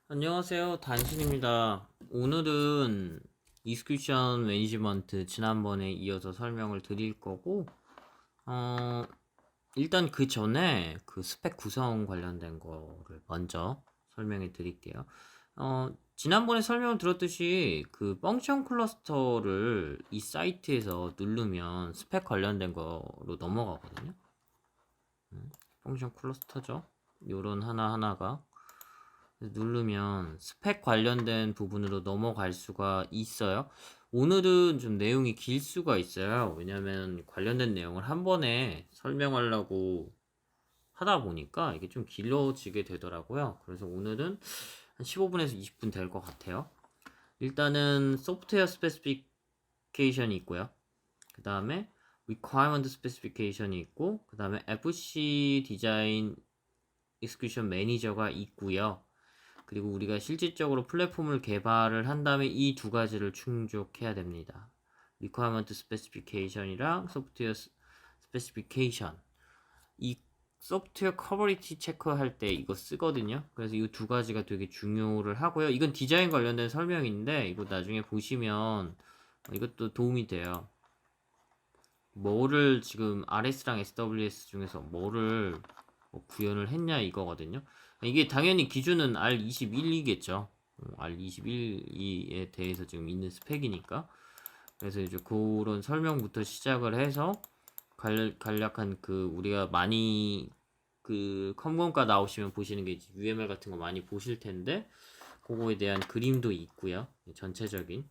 안녕하세요. 단신입니다. 오늘은 이스크리션 매니지먼트 지난번에 이어서 설명을 드릴 거고, 어, 일단 그 전에 그 스펙 구성 관련된 거를 먼저 설명해 드릴게요. 지난번에 설명을 들었듯이 그 펑션 클러스터를 이 사이트에서 누르면 스펙 관련된 거로 넘어가거든요. 펑션 클러스터죠. 요런 하나하나가. 누르면 스펙 관련된 부분으로 넘어갈 수가 있어요. 오늘은 좀 내용이 길 수가 있어요. 왜냐면 관련된 내용을 한 번에 설명하려고 하다 보니까 이게 좀 길어지게 되더라고요. 그래서 오늘은 한 15분에서 20분 될 것 같아요. 일단은 소프트웨어 스페시피케이션이 있고요. 그 다음에 requirement specification이 있고, 그 다음에 FC 디자인 execution manager가 있고요. 그리고 우리가 실질적으로 플랫폼을 개발을 한 다음에 이 두 가지를 충족해야 됩니다. Requirement Specification이랑 Software Specification. 이 소프트웨어 커버리티 체크할 때 이거 쓰거든요. 그래서 이 두 가지가 되게 중요를 하고요. 이건 디자인 관련된 설명인데 이거 나중에 보시면 이것도 도움이 돼요. 뭐를 지금 RS랑 SWS 중에서 뭐를 구현을 했냐 이거거든요. 이게 당연히 기준은 R21이겠죠. R21에 대해서 지금 있는 스펙이니까. 그래서 이제 그런 설명부터 시작을 해서 간략한 그 우리가 많이 그 컴공과 나오시면 보시는 게 UML 같은 거 많이 보실 텐데 그거에 대한 그림도 있고요. 전체적인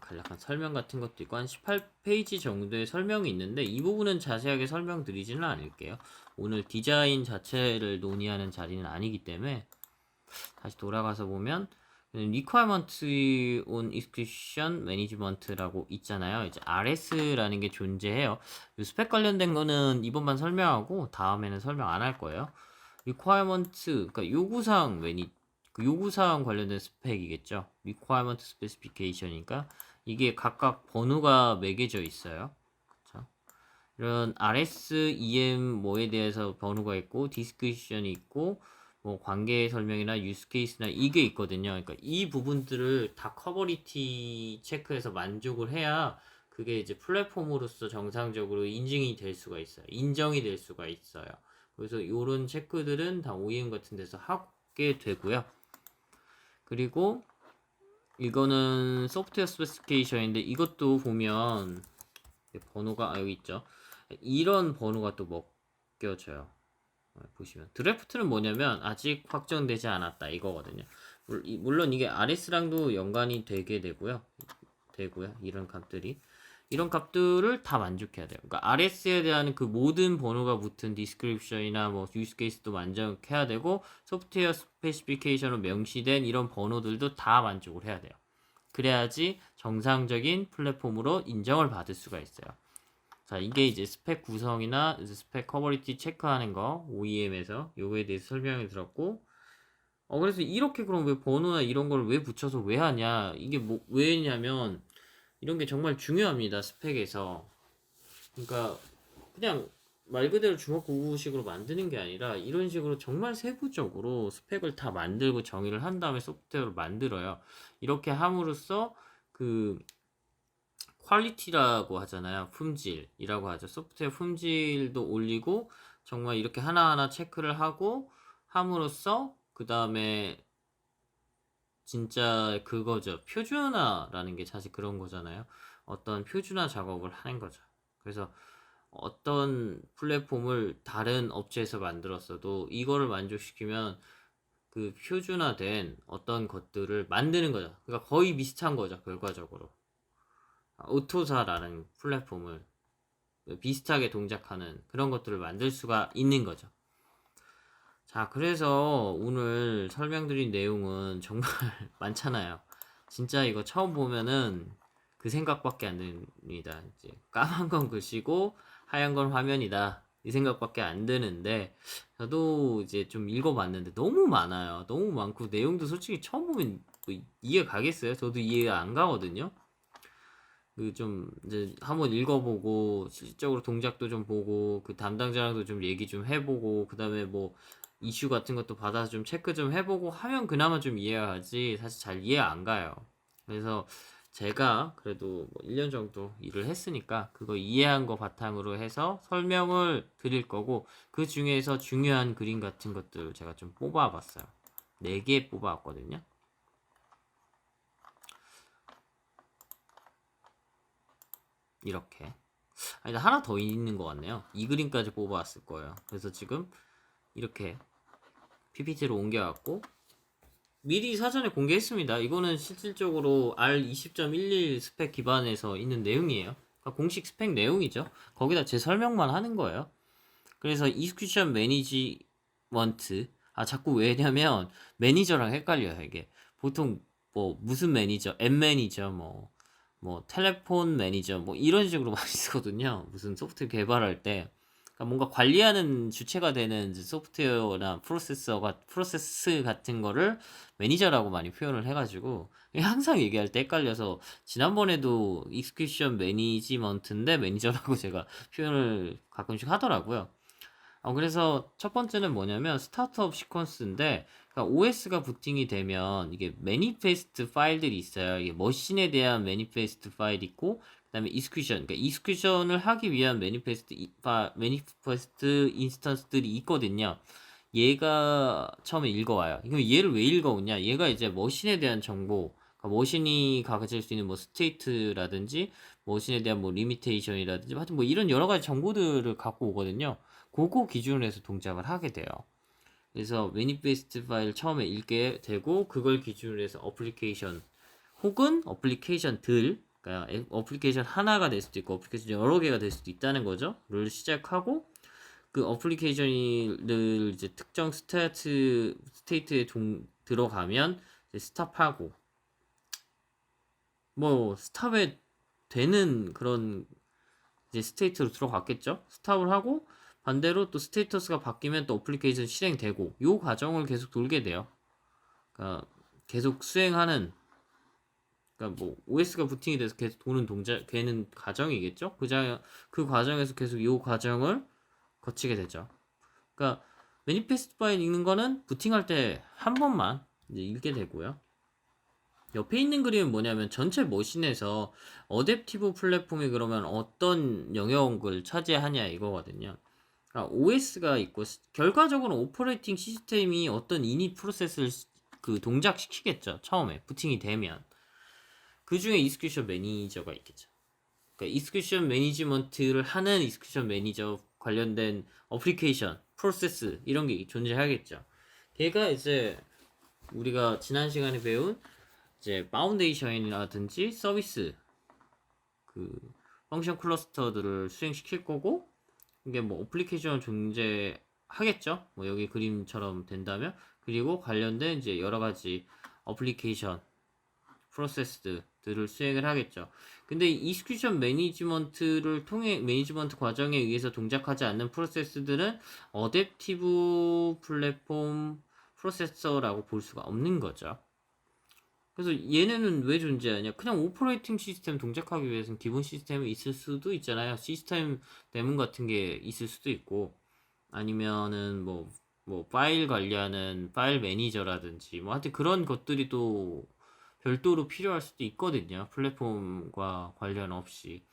간략한 설명 같은 것도 있고 한 18페이지 정도의 설명이 있는데 이 부분은 자세하게 설명드리지는 않을게요. 오늘 디자인 자체를 논의하는 자리는 아니기 때문에 다시 돌아가서 보면 Requirement on Execution Management라고 있잖아요. 이제 RS라는 게 존재해요. 이 스펙 관련된 거는 이번만 설명하고 다음에는 설명 안 할 거예요. Requirement, 그러니까 요구사항 그 요구사항 관련된 스펙이겠죠. Requirement Specification이니까 이게 각각 번호가 매겨져 있어요. 그쵸? 이런 RS, EM 뭐에 대해서 번호가 있고, 디스크리션이 있고, 뭐 관계 설명이나 유스 케이스나 이게 있거든요. 그러니까 이 부분들을 다 커버리티 체크해서 만족을 해야 그게 이제 플랫폼으로서 정상적으로 인증이 될 수가 있어요. 인정이 될 수가 있어요. 그래서 이런 체크들은 다 OEM 같은 데서 하게 되고요. 그리고 이거는 소프트웨어 스페시피케이션인데 이것도 보면 번호가 여기 있죠. 이런 번호가 또 먹혀져요. 보시면 드래프트는 뭐냐면 아직 확정되지 않았다 이거거든요. 물론 이게 RS랑도 연관이 되게 되고요. 이런 값들을 다 만족해야 돼요. 그러니까 RS에 대한 그 모든 번호가 붙은 디스크립션이나 뭐 유스 케이스도 만족해야 되고 소프트웨어 스페시피케이션으로 명시된 이런 번호들도 다 만족을 해야 돼요. 그래야지 정상적인 플랫폼으로 인정을 받을 수가 있어요. 자, 이게 이제 스펙 구성이나 스펙 커버리티 체크하는 거 OEM에서 요거에 대해서 설명을 들었고, 그래서 이렇게 그럼 왜 번호나 이런 걸 왜 붙여서 왜 하냐? 이게 뭐 왜냐면 이런 게 정말 중요합니다. 스펙에서. 그러니까 그냥 말 그대로 주먹구구식으로 만드는 게 아니라 이런 식으로 정말 세부적으로 스펙을 다 만들고 정의를 한 다음에 소프트웨어를 만들어요. 이렇게 함으로써 그 퀄리티라고 하잖아요. 품질이라고 하죠. 소프트웨어 품질도 올리고 정말 이렇게 하나하나 체크를 하고 함으로써 그 다음에 진짜 그거죠. 표준화라는 게 사실 그런 거잖아요. 어떤 표준화 작업을 하는 거죠. 그래서 어떤 플랫폼을 다른 업체에서 만들었어도 이거를 만족시키면 그 표준화된 어떤 것들을 만드는 거죠. 그러니까 거의 비슷한 거죠. 결과적으로. 오토사라는 플랫폼을 비슷하게 동작하는 그런 것들을 만들 수가 있는 거죠. 자, 그래서 오늘 설명드린 내용은 정말 많잖아요. 진짜 이거 처음 보면은 그 생각밖에 안 듭니다. 이제 까만 건 글씨고 하얀 건 화면이다. 이 생각밖에 안 드는데 저도 이제 좀 읽어봤는데 너무 많아요. 너무 많고 내용도 솔직히 처음 보면 뭐 이해 가겠어요? 저도 이해가 안 가거든요. 그 좀 이제 한번 읽어보고 실질적으로 동작도 좀 보고 그 담당자랑도 좀 얘기 좀 해보고 그 다음에 뭐 이슈 같은 것도 받아서 좀 체크 좀 해보고 하면 그나마 좀 이해가 가지 사실 잘 이해 안 가요. 그래서 제가 그래도 뭐 1년 정도 일을 했으니까 그거 이해한 거 바탕으로 해서 설명을 드릴 거고, 그 중에서 중요한 그림 같은 것들을 제가 좀 뽑아봤어요. 4개 뽑아왔거든요. 이렇게. 아니, 하나 더 있는 것 같네요. 이 그림까지 뽑아왔을 거예요. 그래서 지금 이렇게 PPT로 옮겨왔고, 미리 사전에 공개했습니다. 이거는 실질적으로 R20.11 스펙 기반에서 있는 내용이에요. 그러니까 공식 스펙 내용이죠. 거기다 제 설명만 하는 거예요. 그래서 이스큐션 매니지먼트, 자꾸 왜냐면 매니저랑 헷갈려요. 이게 보통 뭐 무슨 매니저, 앱 매니저, 뭐 텔레폰 매니저 뭐 이런 식으로 많이 쓰거든요. 무슨 소프트웨어 개발할 때. 그러니까 뭔가 관리하는 주체가 되는 소프트웨어나 프로세스 같은 거를 매니저라고 많이 표현을 해가지고 항상 얘기할 때 헷갈려서, 지난번에도 익스큐션 매니지먼트인데 매니저라고 제가 표현을 가끔씩 하더라고요. 그래서 첫 번째는 뭐냐면 스타트업 시퀀스인데, 그러니까 OS가 부팅이 되면 이게 매니페스트 파일들이 있어요. 이게 머신에 대한 매니페스트 파일이 있고, 그다음에 이스큐션, 그러니까 이스큐션을 하기 위한 매니페스트 인스턴스들이 있거든요. 얘가 처음에 읽어와요. 이거 얘를 왜 읽어오냐? 얘가 이제 머신에 대한 정보, 그러니까 머신이 가질 수 있는 뭐 스테이트라든지 머신에 대한 뭐 리미테이션이라든지 하여튼 뭐 이런 여러 가지 정보들을 갖고 오거든요. 그거 기준으로 해서 동작을 하게 돼요. 그래서 매니페스트 파일 처음에 읽게 되고, 그걸 기준으로 해서 어플리케이션 혹은 어플리케이션들, 그러니까 어플리케이션 하나가 될 수도 있고 어플리케이션 여러 개가 될 수도 있다는 거죠. 를 시작하고, 그 어플리케이션을 이제 특정 스테이트에 들어가면 이제 스탑하고, 뭐 스탑에 되는 그런 이제 스테이트로 들어갔겠죠. 스탑을 하고 반대로 또 스테이터스가 바뀌면 또 어플리케이션 실행되고, 요 과정을 계속 돌게 돼요. 그러니까 계속 수행하는, 그러니까 뭐 OS가 부팅이 돼서 계속 도는 되는 과정이겠죠. 그 과정에서 계속 요 과정을 거치게 되죠. 그러니까 매니페스트 파일 읽는 거는 부팅할 때 한 번만 이제 읽게 되고요. 옆에 있는 그림은 뭐냐면 전체 머신에서 어댑티브 플랫폼이 그러면 어떤 영역을 차지하냐 이거거든요. OS가 있고, 결과적으로 오퍼레이팅 시스템이 어떤 이닛 프로세스를 그 동작시키겠죠. 처음에 부팅이 되면 그 중에 이스큐션 매니저가 있겠죠. 그러니까 이스큐션 매니지먼트를 하는 이스큐션 매니저 관련된 어플리케이션 프로세스 이런 게 존재하겠죠. 걔가 이제 우리가 지난 시간에 배운 이제 파운데이션이라든지 서비스 그 펑션 클러스터들을 수행시킬 거고, 이게 뭐 어플리케이션 존재하겠죠. 뭐 여기 그림처럼 된다면. 그리고 관련된 이제 여러 가지 어플리케이션 프로세스들을 수행을 하겠죠. 근데 이스큐션 매니지먼트를 통해 매니지먼트 과정에 의해서 동작하지 않는 프로세스들은 어댑티브 플랫폼 프로세서라고 볼 수가 없는 거죠. 그래서 얘네는 왜 존재하냐? 그냥 오퍼레이팅 시스템 동작하기 위해서는 기본 시스템이 있을 수도 있잖아요. 시스템 대문 같은 게 있을 수도 있고, 아니면은 뭐 파일 관리하는 파일 매니저라든지 뭐 하여튼 그런 것들이 또 별도로 필요할 수도 있거든요. 플랫폼과 관련 없이.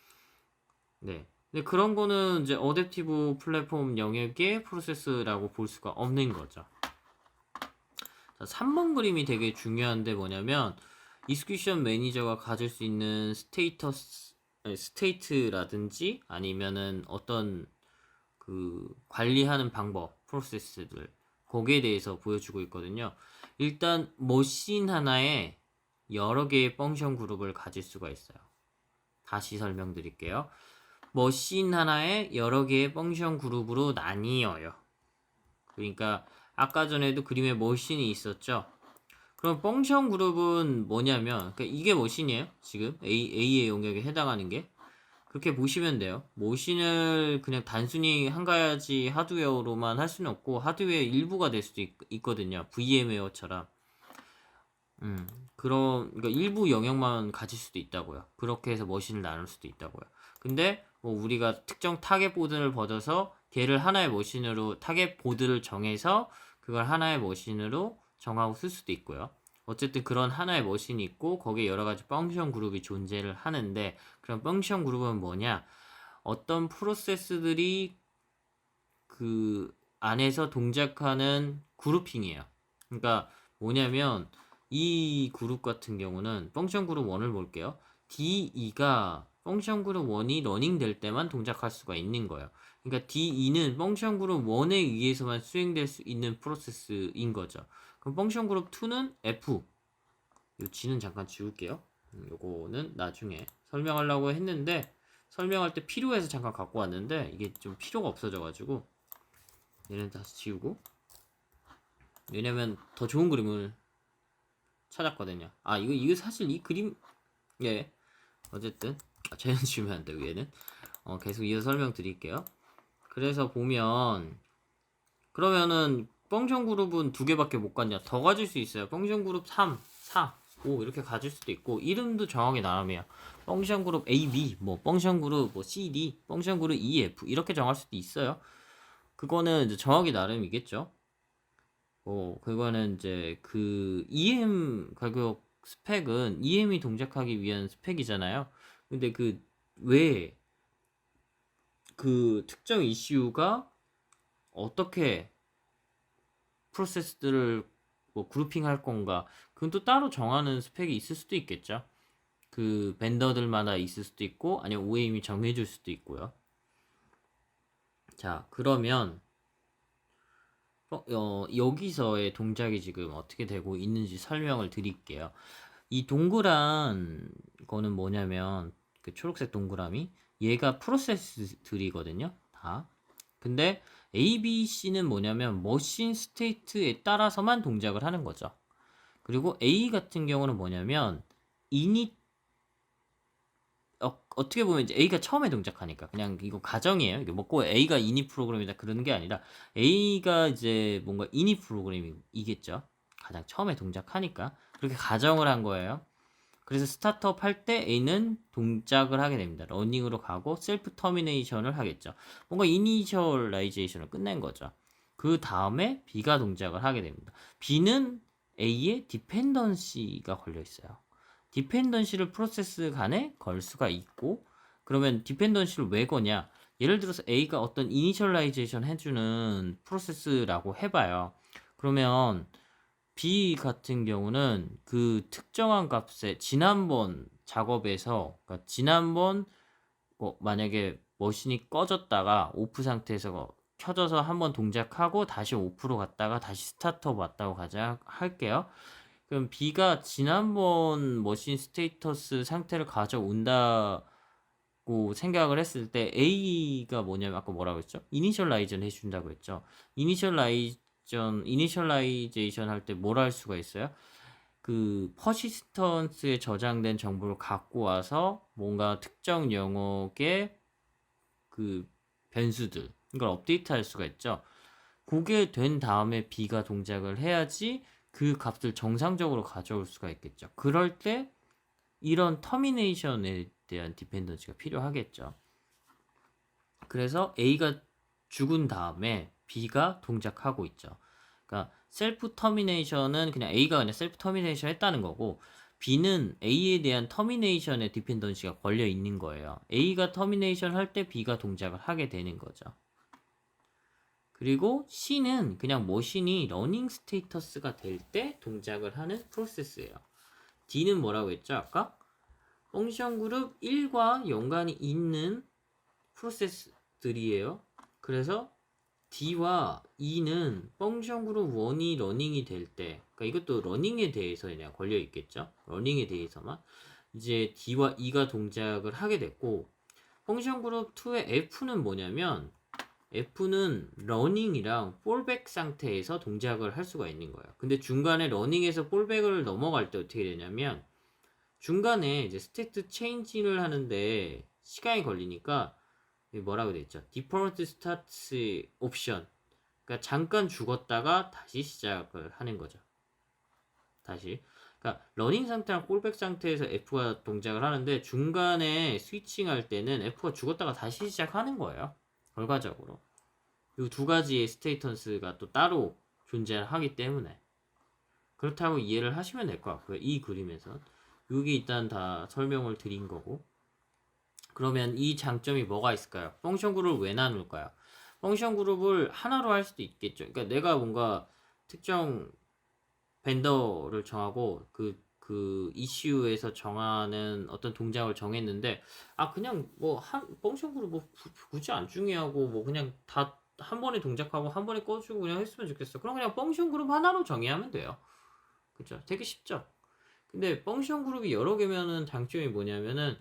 네. 근데 그런 거는 이제 어댑티브 플랫폼 영역의 프로세스라고 볼 수가 없는 거죠. 자, 3번 그림이 되게 중요한데 뭐냐면, 이스큐션 매니저가 가질 수 있는 스테이트라든지 아니면은 어떤 그 관리하는 방법, 프로세스들, 거기에 대해서 보여주고 있거든요. 일단 머신 하나에 여러 개의 펑션 그룹을 가질 수가 있어요. 다시 설명드릴게요. 머신 하나에 여러 개의 펑션 그룹으로 나뉘어요. 그러니까 아까 전에도 그림에 머신이 있었죠. 그럼 펑션 그룹은 뭐냐면, 그러니까 이게 머신이에요. 지금 A의 영역에 해당하는 게. 그렇게 보시면 돼요. 머신을 그냥 단순히 한 가지 하드웨어로만 할 수는 없고, 하드웨어 일부가 될 수도 있거든요. VM웨어처럼. 그러니까 일부 영역만 가질 수도 있다고요. 그렇게 해서 머신을 나눌 수도 있다고요. 근데 뭐 우리가 특정 타겟 보드를 받아서 걔를 하나의 머신으로 타겟 보드를 정해서 그걸 하나의 머신으로 정하고 쓸 수도 있고요. 어쨌든 그런 하나의 머신이 있고 거기에 여러 가지 펑션 그룹이 존재를 하는데, 그런 펑션 그룹은 뭐냐? 어떤 프로세스들이 그 안에서 동작하는 그룹핑이에요. 그러니까 뭐냐면 이 그룹 같은 경우는 펑션 그룹 1을 볼게요. D2가 펑션 그룹 1이 러닝 될 때만 동작할 수가 있는 거예요. 그러니까 D2는 펑션 그룹 1에 의해서만 수행될 수 있는 프로세스인 거죠. 그럼 펑션 그룹 2는 F. 이 G는 잠깐 지울게요. 요거는 나중에 설명하려고 했는데, 설명할 때 필요해서 잠깐 갖고 왔는데 이게 좀 필요가 없어져가지고 얘는 다시 지우고, 왜냐면 더 좋은 그림을 찾았거든요. 아, 이거 사실 이 그림, 예, 어쨌든 쟤는 지우면 안 되고 얘는 계속 이어서 설명드릴게요. 그래서 보면, 그러면은 펑션 그룹은 2개밖에 못 갔냐? 더 가질 수 있어요. 펑션 그룹 3, 4, 5 이렇게 가질 수도 있고, 이름도 정확히 나름이에요. 펑션 그룹 A, B, 뭐 펑션 그룹 뭐 C, D, 펑션 그룹 E, F 이렇게 정할 수도 있어요. 그거는 이제 정확히 나름이겠죠. 그거는 이제 그 EM 가격 스펙은 EM이 동작하기 위한 스펙이잖아요. 근데 왜 그 특정 이슈가 어떻게 프로세스들을 뭐 그룹핑할 건가, 그건 또 따로 정하는 스펙이 있을 수도 있겠죠. 그 벤더들마다 있을 수도 있고, 아니면 OEM이 정해줄 수도 있고요. 자, 그러면 여기서의 동작이 지금 어떻게 되고 있는지 설명을 드릴게요. 이 동그란 거는 뭐냐면, 그 초록색 동그라미, 얘가 프로세스들이거든요. 다. 근데 A, B, C는 뭐냐면 머신 스테이트에 따라서만 동작을 하는 거죠. 그리고 A 같은 경우는 뭐냐면 이니 어떻게 보면 이제 A가 처음에 동작하니까 그냥 이거 가정이에요. 이게 뭐꼭 A가 이니 프로그램이다 그러는 게 아니라, A가 이제 뭔가 이니 프로그램이겠죠. 가장 처음에 동작하니까 그렇게 가정을 한 거예요. 그래서 스타트업 할 때 A는 동작을 하게 됩니다. 러닝으로 가고 셀프 터미네이션을 하겠죠. 뭔가 이니셜라이제이션을 끝낸 거죠. 그 다음에 B가 동작을 하게 됩니다. B는 A의 디펜던시가 걸려 있어요. 디펜던시를 프로세스 간에 걸 수가 있고, 그러면 디펜던시를 왜 거냐? 예를 들어서 A가 어떤 이니셜라이제이션 해주는 프로세스라고 해봐요. 그러면 B 같은 경우는 그 특정한 값에 지난번 작업에서, 그러니까 지난번 만약에 머신이 꺼졌다가 오프 상태에서 켜져서 한번 동작하고 다시 오프로 갔다가 다시 스타트업 왔다고 가자 할게요. 그럼 B가 지난번 머신 스테이터스 상태를 가져온다고 생각을 했을 때 A가 뭐냐면, 아까 뭐라고 했죠? 이니셜라이전 해준다고 했죠. 이니셜라이제이션 할 때 뭘 할 수가 있어요? 그 퍼시스턴스에 저장된 정보를 갖고 와서 뭔가 특정 영역의 그 변수들, 이걸 업데이트 할 수가 있죠. 그게 된 다음에 B가 동작을 해야지 그 값을 정상적으로 가져올 수가 있겠죠. 그럴 때 이런 터미네이션에 대한 디펜던시가 필요하겠죠. 그래서 A가 죽은 다음에 B가 동작하고 있죠. 그러니까 셀프 터미네이션은 그냥 A가 그냥 셀프 터미네이션 했다는 거고, B는 A에 대한 터미네이션의 디펜던시가 걸려 있는 거예요. A가 터미네이션 할 때 B가 동작을 하게 되는 거죠. 그리고 C는 그냥 머신이 러닝 스테이터스가 될 때 동작을 하는 프로세스예요. D는 뭐라고 했죠? 아까 펑션 그룹 1과 연관이 있는 프로세스들이에요. 그래서 D와 E는 펑션 그룹 1이 러닝이 될 때, 그러니까 이것도 러닝에 대해서 그냥 걸려 있겠죠. 러닝에 대해서만 이제 D와 E가 동작을 하게 됐고, 펑션 그룹 2의 F는 뭐냐면, F는 러닝이랑 폴백 상태에서 동작을 할 수가 있는 거예요. 근데 중간에 러닝에서 폴백을 넘어갈 때 어떻게 되냐면, 중간에 이제 스테이트 체인지를 하는데 시간이 걸리니까 뭐라고 돼 있죠? 디폴트 스타트 옵션. 그러니까 잠깐 죽었다가 다시 시작을 하는 거죠. 다시. 그러니까 러닝 상태랑 폴백 상태에서 F가 동작을 하는데, 중간에 스위칭할 때는 F가 죽었다가 다시 시작하는 거예요. 결과적으로 이 두 가지의 스테이턴스가 또 따로 존재하기 때문에 그렇다고 이해를 하시면 될 것 같고요. 이 그림에서 여기 일단 다 설명을 드린 거고 그러면 이 장점이 뭐가 있을까요? 펑션 그룹을 왜 나눌까요? 펑션 그룹을 하나로 할 수도 있겠죠. 그러니까 내가 뭔가 특정 벤더를 정하고 그 이슈에서 정하는 어떤 동작을 정했는데 그냥 뭐 펑션 그룹 뭐 굳이 안 중요하고 뭐 그냥 다 한 번에 동작하고 한 번에 꺼주고 그냥 했으면 좋겠어. 그럼 그냥 펑션 그룹 하나로 정의하면 돼요. 그죠? 되게 쉽죠? 근데 펑션 그룹이 여러 개면은 장점이 뭐냐면은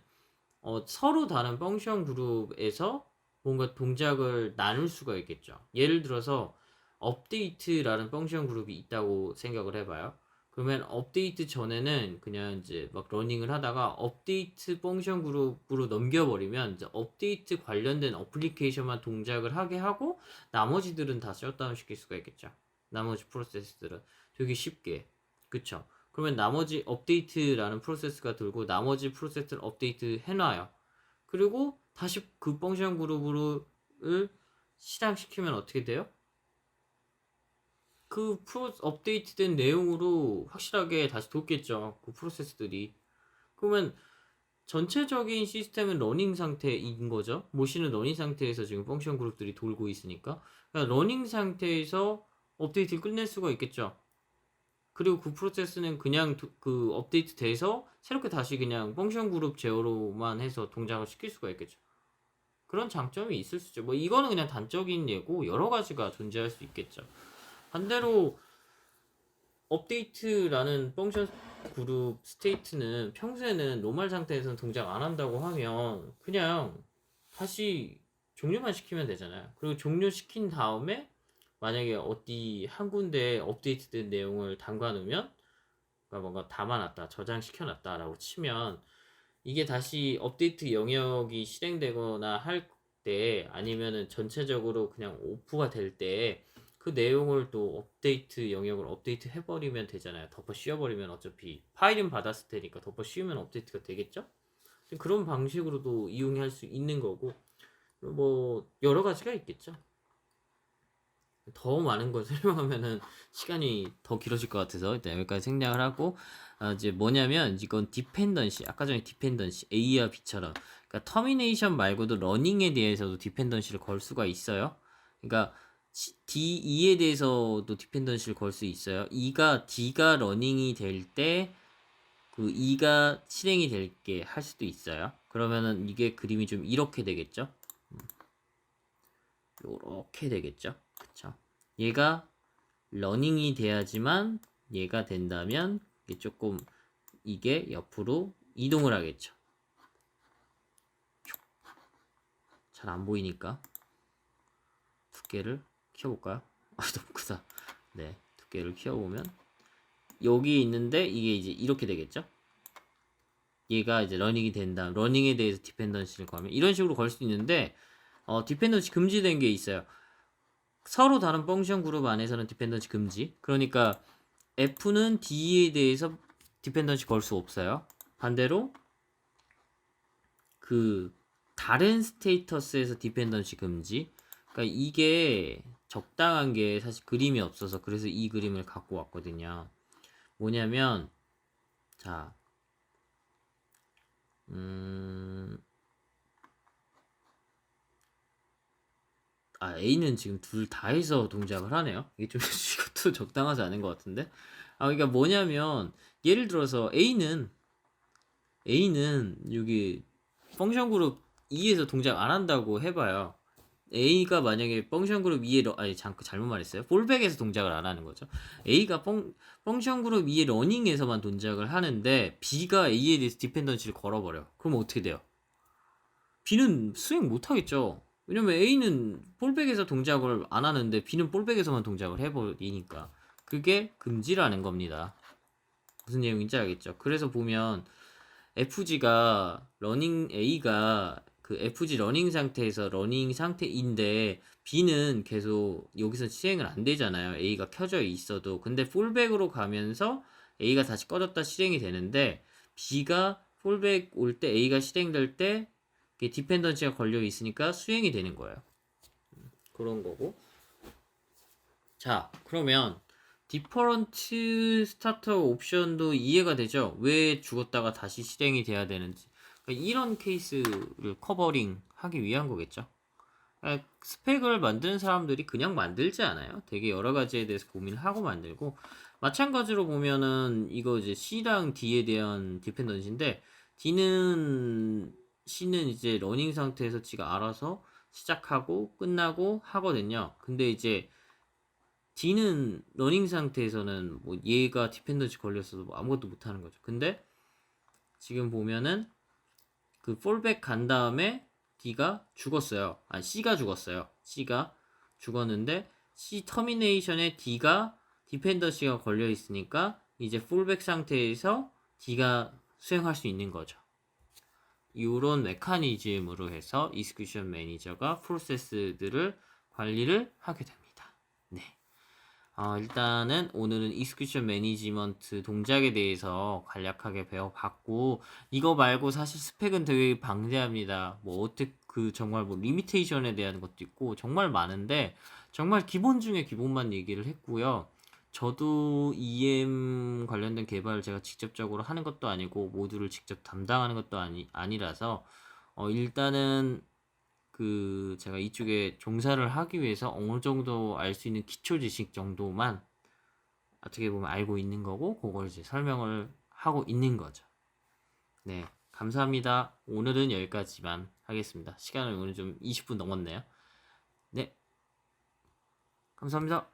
서로 다른 펑션 그룹에서 뭔가 동작을 나눌 수가 있겠죠. 예를 들어서 업데이트라는 펑션 그룹이 있다고 생각을 해봐요. 그러면 업데이트 전에는 그냥 이제 막 러닝을 하다가 업데이트 펑션 그룹으로 넘겨버리면 이제 업데이트 관련된 어플리케이션만 동작을 하게 하고 나머지들은 다 셧다운 시킬 수가 있겠죠. 나머지 프로세스들은 되게 쉽게. 그쵸? 그러면 나머지 업데이트라는 프로세스가 들고 나머지 프로세스를 업데이트 해놔요. 그리고 다시 그 펑션 그룹을 실행시키면 어떻게 돼요? 그 업데이트된 내용으로 확실하게 다시 돕겠죠. 그 프로세스들이. 그러면 전체적인 시스템은 러닝 상태인 거죠. 모시는 러닝 상태에서 지금 펑션 그룹들이 돌고 있으니까. 그러니까 러닝 상태에서 업데이트를 끝낼 수가 있겠죠. 그리고 그 프로세스는 그냥 그 업데이트 돼서 새롭게 다시 그냥 펑션 그룹 제어로만 해서 동작을 시킬 수가 있겠죠. 그런 장점이 있을 수 있죠. 뭐 이거는 그냥 단적인 예고 여러 가지가 존재할 수 있겠죠. 반대로 업데이트라는 펑션 그룹 스테이트는 평소에는 노멀 상태에서는 동작 안 한다고 하면 그냥 다시 종료만 시키면 되잖아요. 그리고 종료시킨 다음에 만약에 어디 한 군데 업데이트된 내용을 담가 놓으면 그러니까 뭔가 담아놨다, 저장시켜놨다 라고 치면 이게 다시 업데이트 영역이 실행되거나 할 때 아니면은 전체적으로 그냥 오프가 될 때 그 내용을 또 업데이트 영역을 업데이트 해버리면 되잖아요. 덮어 씌워버리면 어차피 파일은 받았을 테니까 덮어 씌우면 업데이트가 되겠죠? 그런 방식으로도 이용할 수 있는 거고 뭐 여러 가지가 있겠죠. 더 많은 걸 설명하면은 시간이 더 길어질 것 같아서 일단 여기까지 생략을 하고 이제 뭐냐면 이건 디펜던시 아까 전에 디펜던시 A와 B처럼 그러니까 터미네이션 말고도 러닝에 대해서도 디펜던시를 걸 수가 있어요. 그러니까 D2에 대해서도 디펜던시를 걸 수 있어요. D가 러닝이 될 때 그 E가 실행이 될 게 할 수도 있어요. 그러면은 이게 그림이 좀 이렇게 되겠죠. 요렇게 되겠죠. 그쵸? 얘가 러닝이 돼야지만 얘가 된다면 이게 조금 이게 옆으로 이동을 하겠죠. 잘 안 보이니까 두께를 키워볼까요? 너무 크다. 네, 두께를 키워보면 여기 있는데 이게 이제 이렇게 되겠죠. 얘가 이제 러닝이 된다. 러닝에 대해서 디펜던시를 걸면 이런 식으로 걸 수 있는데 디펜던시 금지된 게 있어요. 서로 다른 펑션 그룹 안에서는 디펜던시 금지. 그러니까 F는 D에 대해서 디펜던시 걸 수 없어요. 반대로 그 다른 스테이터스에서 디펜던시 금지. 그러니까 이게 적당한 게 사실 그림이 없어서 그래서 이 그림을 갖고 왔거든요. 뭐냐면 자 A는 지금 둘 다 해서 동작을 하네요. 이게 좀 이것도 적당하지 않은 것 같은데. 그러니까 뭐냐면 예를 들어서 A는 여기 펑션 그룹 2에서 동작 안 한다고 해봐요. A가 만약에 펑션 그룹 2에 잠깐 잘못 말했어요. 폴백에서 동작을 안 하는 거죠. A가 펑션 그룹 2의 러닝에서만 동작을 하는데 B가 A에 대해서 디펜던시를 걸어버려. 그럼 어떻게 돼요? B는 수행 못 하겠죠. 왜냐면 A는 폴백에서 동작을 안 하는데 B는 폴백에서만 동작을 해버리니까 그게 금지라는 겁니다. 무슨 내용인지 알겠죠? 그래서 보면 FG가 A가 그 FG 러닝 상태에서 러닝 상태인데 B는 계속 여기서 실행을 안 되잖아요. A가 켜져 있어도. 근데 폴백으로 가면서 A가 다시 꺼졌다 실행이 되는데 B가 폴백 올 때 A가 실행될 때 디펜던시가 걸려 있으니까 수행이 되는 거예요. 그런 거고. 자, 그러면 디퍼런트 스타터 옵션도 이해가 되죠? 왜 죽었다가 다시 실행이 돼야 되는지. 그러니까 이런 케이스를 커버링 하기 위한 거겠죠. 그러니까 스펙을 만드는 사람들이 그냥 만들지 않아요. 되게 여러 가지에 대해서 고민을 하고 만들고, 마찬가지로 보면은 이거 이제 C랑 D에 대한 디펜던시인데, C는 이제 러닝 상태에서 지가 알아서 시작하고 끝나고 하거든요. 근데 이제 D는 러닝 상태에서는 뭐 얘가 디펜던시 걸렸어도 뭐 아무것도 못하는 거죠. 근데 지금 보면은 그 폴백 간 다음에 D가 죽었어요. 아, C가 죽었어요. C가 죽었는데 C 터미네이션에 D가 디펜던시가 걸려 있으니까 이제 폴백 상태에서 D가 수행할 수 있는 거죠. 이런 메커니즘으로 해서 이스큐션 매니저가 프로세스들을 관리를 하게 됩니다. 네. 일단은 오늘은 익스큐션 매니지먼트 동작에 대해서 간략하게 배워봤고, 이거 말고 사실 스펙은 되게 방대합니다. 뭐 어떻게 정말 뭐 리미테이션에 대한 것도 있고 정말 많은데, 정말 기본 중에 기본만 얘기를 했고요. 저도 EM 관련된 개발을 제가 직접적으로 하는 것도 아니고 모두를 직접 담당하는 것도 아니라서 일단은 제가 이쪽에 종사를 하기 위해서 어느 정도 알 수 있는 기초 지식 정도만 어떻게 보면 알고 있는 거고, 그걸 이제 설명을 하고 있는 거죠. 네, 감사합니다. 오늘은 여기까지만 하겠습니다. 시간을 오늘 좀 20분 넘었네요. 네, 감사합니다.